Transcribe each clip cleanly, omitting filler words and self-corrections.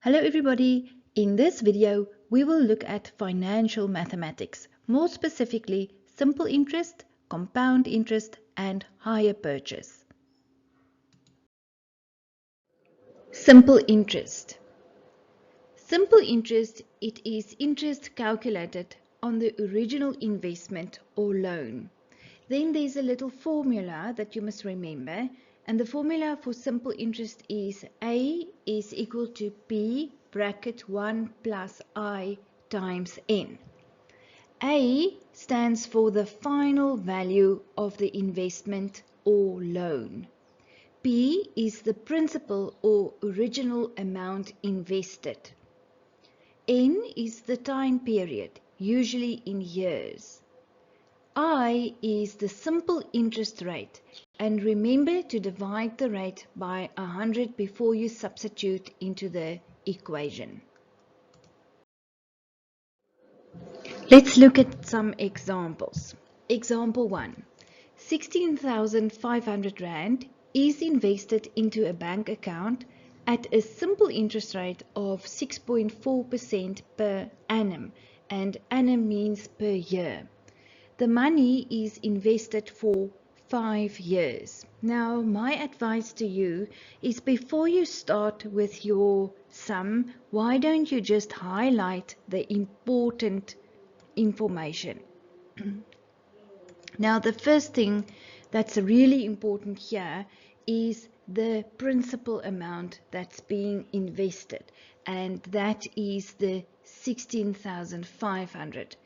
Hello everybody, in this video we will look at financial mathematics, more specifically simple interest, compound interest and hire purchase. Simple interest. Simple interest, it is interest calculated on the original investment or loan. Then there's a little formula that you must remember, and the formula for simple interest is A is equal to P bracket 1 plus I times N. A stands for the final value of the investment or loan. P is the principal or original amount invested. N is the time period, usually in years. I is the simple interest rate, and remember to divide the rate by 100 before you substitute into the equation. Let's look at some examples. Example 1. 16,500 Rand is invested into a bank account at a simple interest rate of 6.4% per annum, and annum means per year. The money is invested for 5 years. Now, my advice to you is before you start with your sum, why don't you just highlight the important information? Now, the first thing that's really important here is the principal amount that's being invested, and that is the 16,500.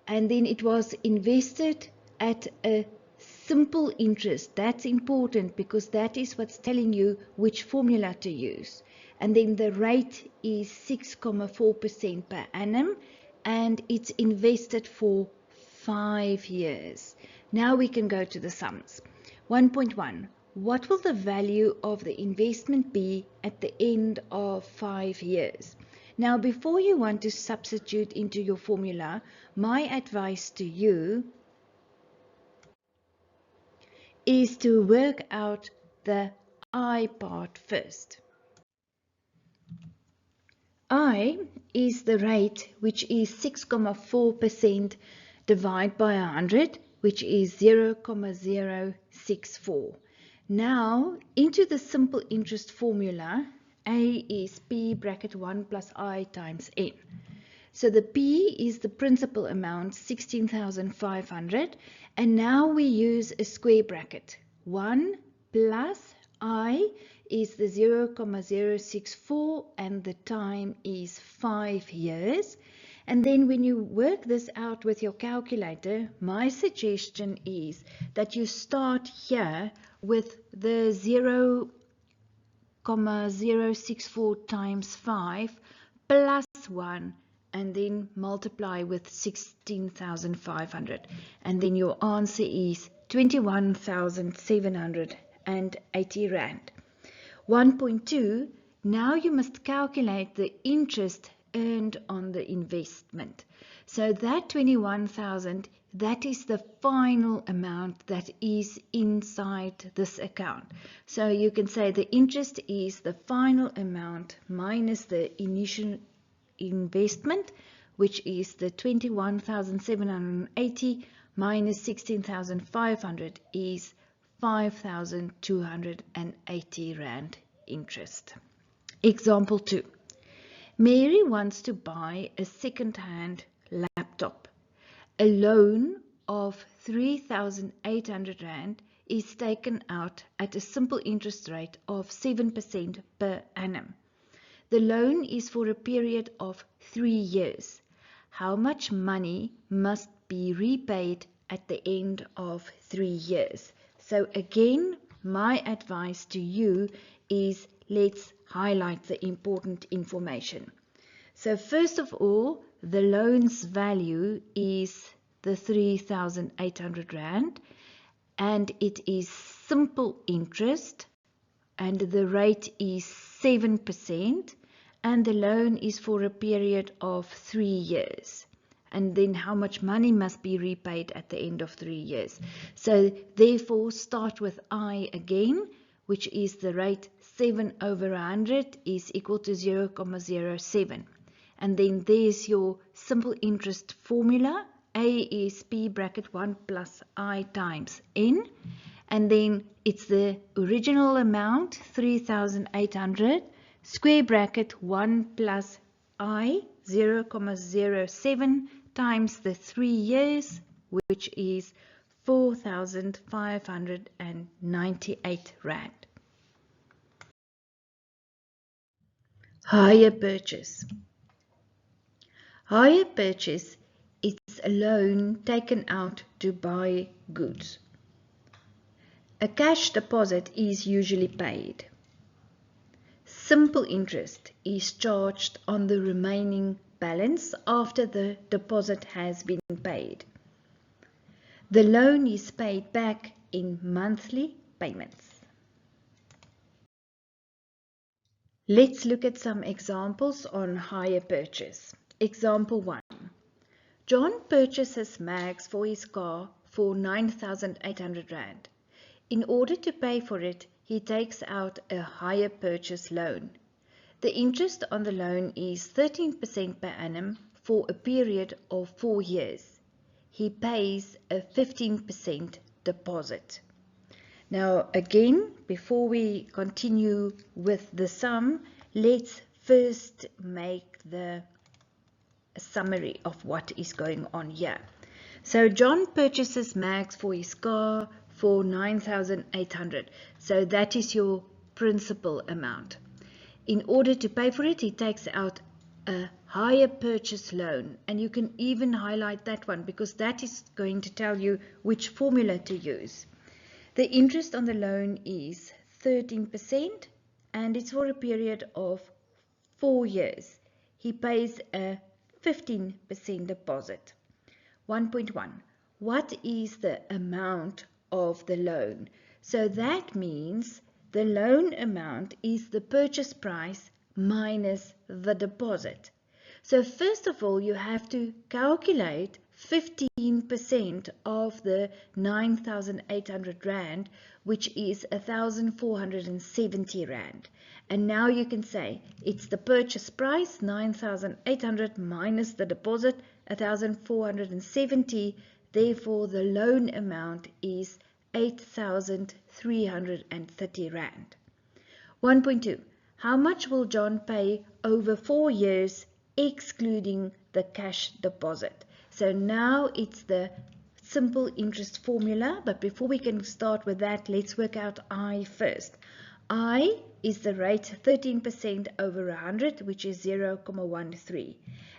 And then it was invested at a simple interest. That's important because that is what's telling you which formula to use. And then the rate is 6.4% per annum, and it's invested for 5 years. Now we can go to the sums. 1.1. What will the value of the investment be at the end of 5 years? Now, before you want to substitute into your formula, my advice to you is to work out the I part first. I is the rate, which is 6.4% divided by 100, which is 0.064. Now, into the simple interest formula, A is P bracket 1 plus I times N. So the P is the principal amount, 16,500, and now we use a square bracket. 1 plus I is the 0.064, and the time is 5 years. And then when you work this out with your calculator, my suggestion is that you start here with the 0.064 times 5 plus 1, and then multiply with 16,500, and then your answer is 21,780 Rand. 1.2. Now you must calculate the interest earned on the investment. So that 21,000, that is the final amount that is inside this account. So you can say the interest is the final amount minus the initial investment, which is the 21,780 minus 16,500 is 5,280 Rand interest. Example 2. Mary wants to buy a second-hand laptop. A loan of 3,800 Rand is taken out at a simple interest rate of 7% per annum. The loan is for a period of 3 years. How much money must be repaid at the end of 3 years? So again, my advice to you is let's highlight the important information. So first of all, the loan's value is the 3,800 Rand, and it is simple interest, and the rate is 7%, and the loan is for a period of 3 years. And then how much money must be repaid at the end of 3 years. So therefore start with I again, which is the rate 7 over 100 is equal to 0,07. And then there's your simple interest formula. A is P bracket 1 plus I times N. And then it's the original amount, 3,800, square bracket 1 plus I, 0,07 times the 3 years, which is 4,598 Rand. Hire purchase. Hire purchase is a loan taken out to buy goods. A cash deposit is usually paid. Simple interest is charged on the remaining balance after the deposit has been paid. The loan is paid back in monthly payments. Let's look at some examples on hire purchase. Example 1. John purchases mags for his car for 9,800 Rand. In order to pay for it, he takes out a hire purchase loan. The interest on the loan is 13% per annum for a period of 4 years. He pays a 15% deposit. Now again, before we continue with the sum, let's first make the summary of what is going on here. So John purchases mags for his car for 9,800. So that is your principal amount. In order to pay for it, he takes out a hire purchase loan. And you can even highlight that one because that is going to tell you which formula to use. The interest on the loan is 13% and it's for a period of 4 years. He pays a 15% deposit. 1.1. What is the amount of the loan? So that means the loan amount is the purchase price minus the deposit. So first of all, you have to calculate 15% of the 9,800 Rand, which is 1,470 Rand. And now you can say it's the purchase price, 9,800 minus the deposit, 1,470. Therefore, the loan amount is 8,330 Rand. 1.2. How much will John pay over 4 years, excluding the cash deposit? So now it's the simple interest formula, but before we can start with that, let's work out I first. I is the rate 13% over 100, which is 0,13.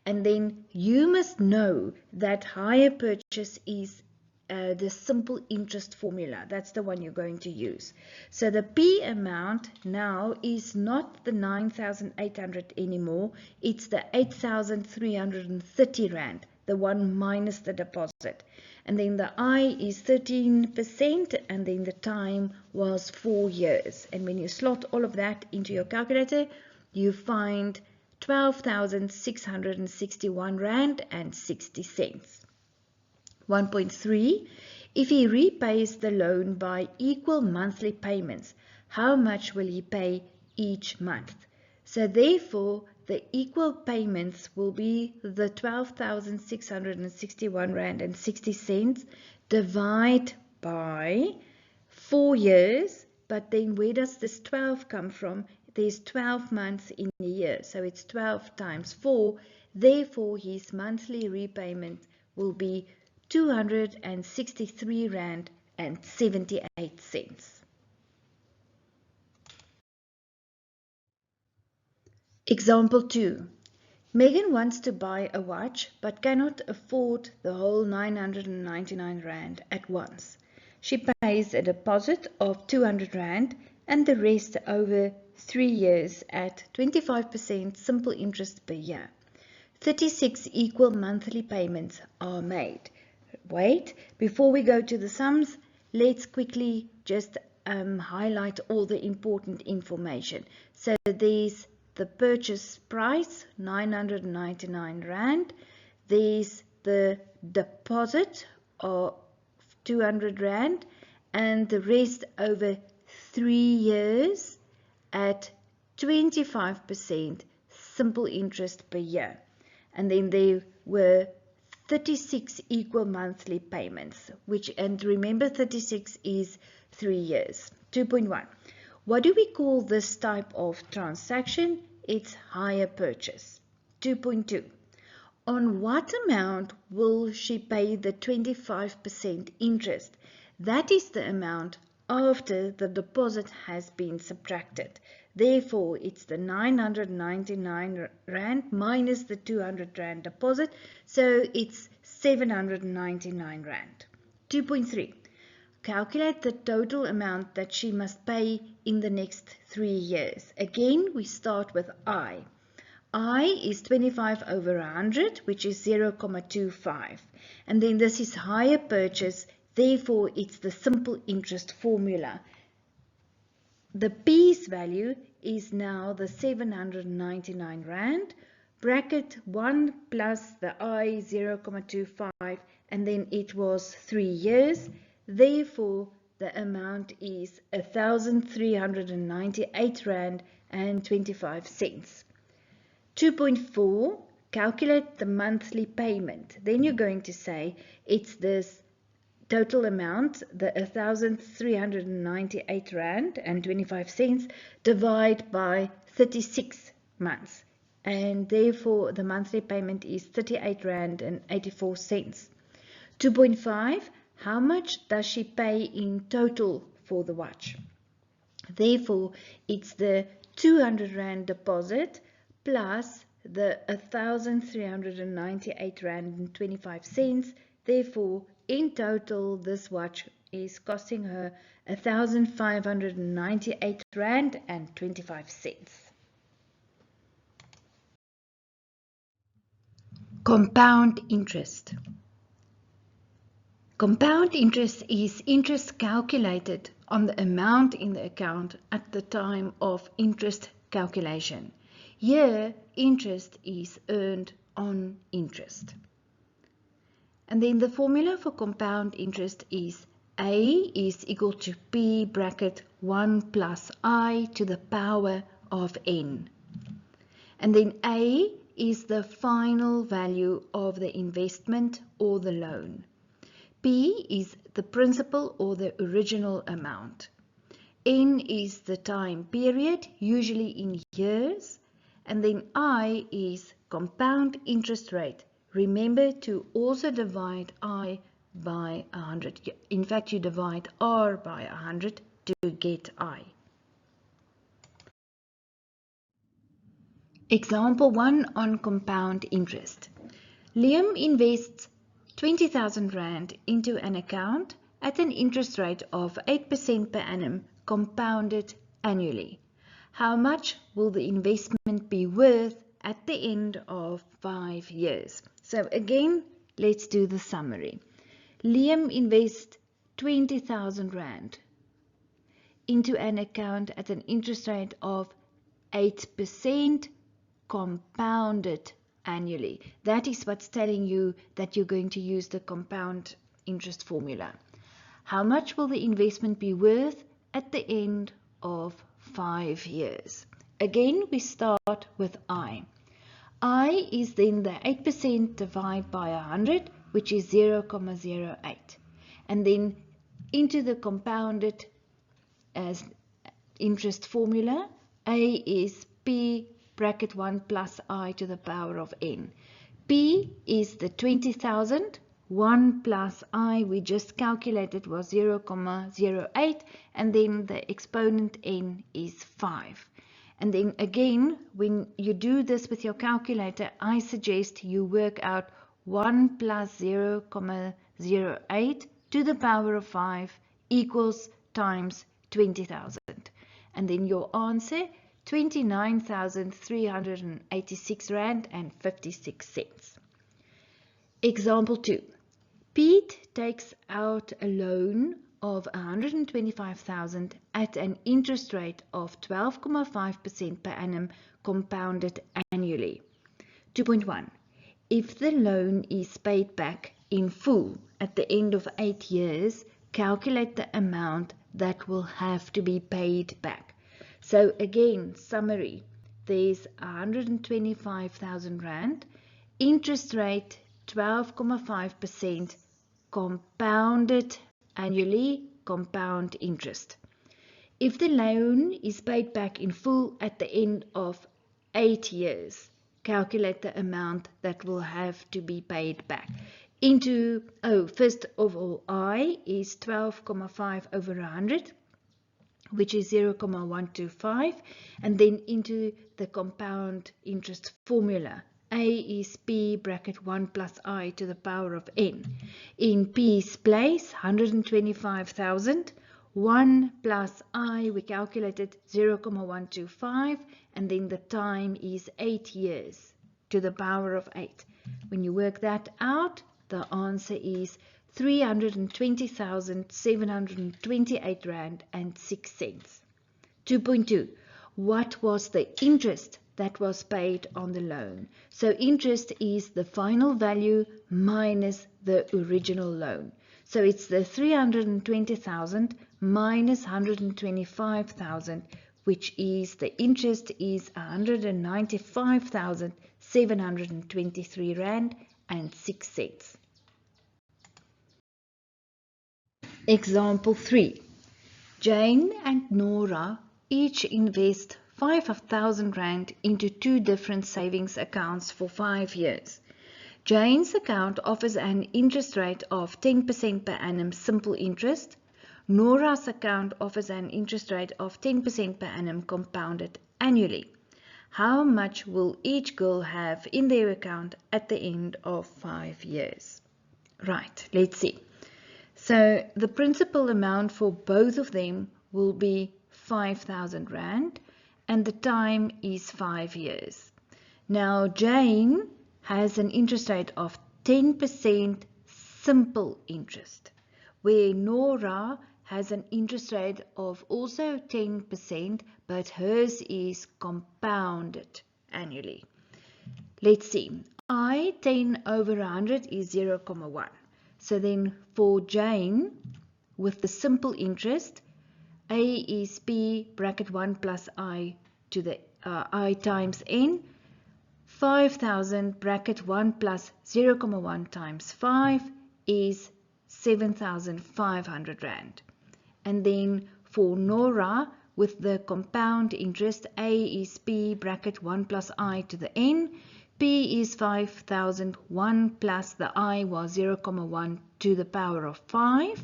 And then you must know that hire purchase is the simple interest formula. That's the one you're going to use. So the P amount now is not the 9,800 anymore. It's the 8,330 Rand, the one minus the deposit. And then the I is 13% and then the time was 4 years. And when you slot all of that into your calculator, you find 12,661 Rand and 60 cents. 1.3. If he repays the loan by equal monthly payments, how much will he pay each month? So therefore, the equal payments will be the 12,661 Rand and 60 cents divided by 4 years. But then where does this 12 come from? There's 12 months in a year. So it's 12 times 4. Therefore, his monthly repayment will be 263 Rand and 78 cents. Example 2. Megan wants to buy a watch but cannot afford the whole 999 Rand at once. She pays a deposit of 200 Rand and the rest over 3 years at 25% simple interest per year. 36 equal monthly payments are made. Wait, before we go to the sums, let's quickly just highlight all the important information. So there's the purchase price, 999 Rand. There's the deposit of 200 Rand and the rest over 3 years at 25% simple interest per year. And then there were 36 equal monthly payments, and remember 36 is 3 years. 2.1. What do we call this type of transaction? It's hire purchase. 2.2. On what amount will she pay the 25% interest? That is the amount after the deposit has been subtracted. Therefore, it's the 999 Rand minus the 200 Rand deposit. So it's 799 Rand. 2.3. Calculate the total amount that she must pay in the next 3 years. Again, we start with I. I is 25 over 100, which is 0.25. And then this is hire purchase, therefore it's the simple interest formula. The P's value is now the 799 Rand, bracket 1 plus the I 0.25, and then it was 3 years. Therefore, the amount is 1,398 Rand and 25 cents. 2.4, calculate the monthly payment. Then you're going to say it's this total amount, the 1,398 Rand and 25 cents, divide by 36 months. And therefore, the monthly payment is 38 Rand and 84 cents. 2.5, how much does she pay in total for the watch? Therefore, it's the 200 Rand deposit plus the 1,398 Rand and 25 cents. Therefore, in total, this watch is costing her 1,598 Rand and 25 cents. Compound interest. Compound interest is interest calculated on the amount in the account at the time of interest calculation. Here, interest is earned on interest. And then the formula for compound interest is A is equal to P bracket 1 plus I to the power of N. And then A is the final value of the investment or the loan. P is the principal or the original amount. N is the time period, usually in years. And then I is compound interest rate. Remember to also divide I by 100. In fact, you divide R by 100 to get I. Example 1 on compound interest. Liam invests 20,000 Rand into an account at an interest rate of 8% per annum compounded annually. How much will the investment be worth at the end of 5 years? So again, let's do the summary. Liam invests 20,000 Rand into an account at an interest rate of 8% compounded annually. That is what's telling you that you're going to use the compound interest formula. How much will the investment be worth at the end of 5 years? Again, we start with I. I is then the 8% divided by 100, which is 0.08. And then into the compounded as interest formula, A is P bracket 1 plus I to the power of N. P is the 20,000. 1 plus I we just calculated was 0.08, and then the exponent N is 5. And then again, when you do this with your calculator, I suggest you work out 1 plus 0.08 to the power of 5 equals times 20,000. And then your answer, 29,386 Rand and 56 cents. Example 2. Pete takes out a loan of 125,000 at an interest rate of 12.5% per annum compounded annually. 2.1. If the loan is paid back in full at the end of 8 years, calculate the amount that will have to be paid back. So again, summary, there's 125,000 Rand, interest rate 12.5%, compounded annually, compound interest. If the loan is paid back in full at the end of 8 years, calculate the amount that will have to be paid back. First of all, I is 12.5 over 100, which is 0.125, and then into the compound interest formula. A is P bracket 1 plus I to the power of N. In P's place, 125,000. 1 plus I, we calculated 0.125, and then the time is 8 years to the power of 8. When you work that out, the answer is 320,728 Rand and 6 cents. 2.2. What was the interest that was paid on the loan? So interest is the final value minus the original loan. So it's the 320,000 minus 125,000, which is the interest is 195,723 Rand and 6 cents. Example 3. Jane and Nora each invest 5,000 Rand into 2 different savings accounts for 5 years. Jane's account offers an interest rate of 10% per annum simple interest. Nora's account offers an interest rate of 10% per annum compounded annually. How much will each girl have in their account at the end of 5 years? Right, let's see. So the principal amount for both of them will be 5,000 Rand, and the time is 5 years. Now Jane has an interest rate of 10% simple interest, where Nora has an interest rate of also 10%, but hers is compounded annually. Let's see. I 10 over 100 is 0.1. So then for Jane, with the simple interest, A is P bracket 1 plus I to the I times N. 5,000 bracket 1 plus 0.1 times 5 is 7,500 Rand. And then for Nora, with the compound interest, A is P bracket 1 plus I to the N. P is 5,000, 1 plus the I was 0.1 to the power of 5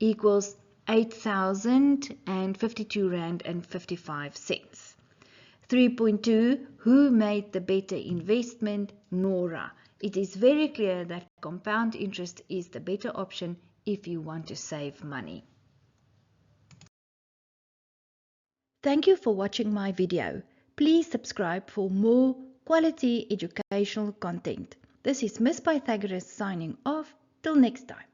equals 8,052 Rand and 55 cents. 3.2. Who made the better investment? Nora. It is very clear that compound interest is the better option if you want to save money. Thank you for watching my video. Please subscribe for more quality educational content. This is Miss Pythagoras signing off. Till next time.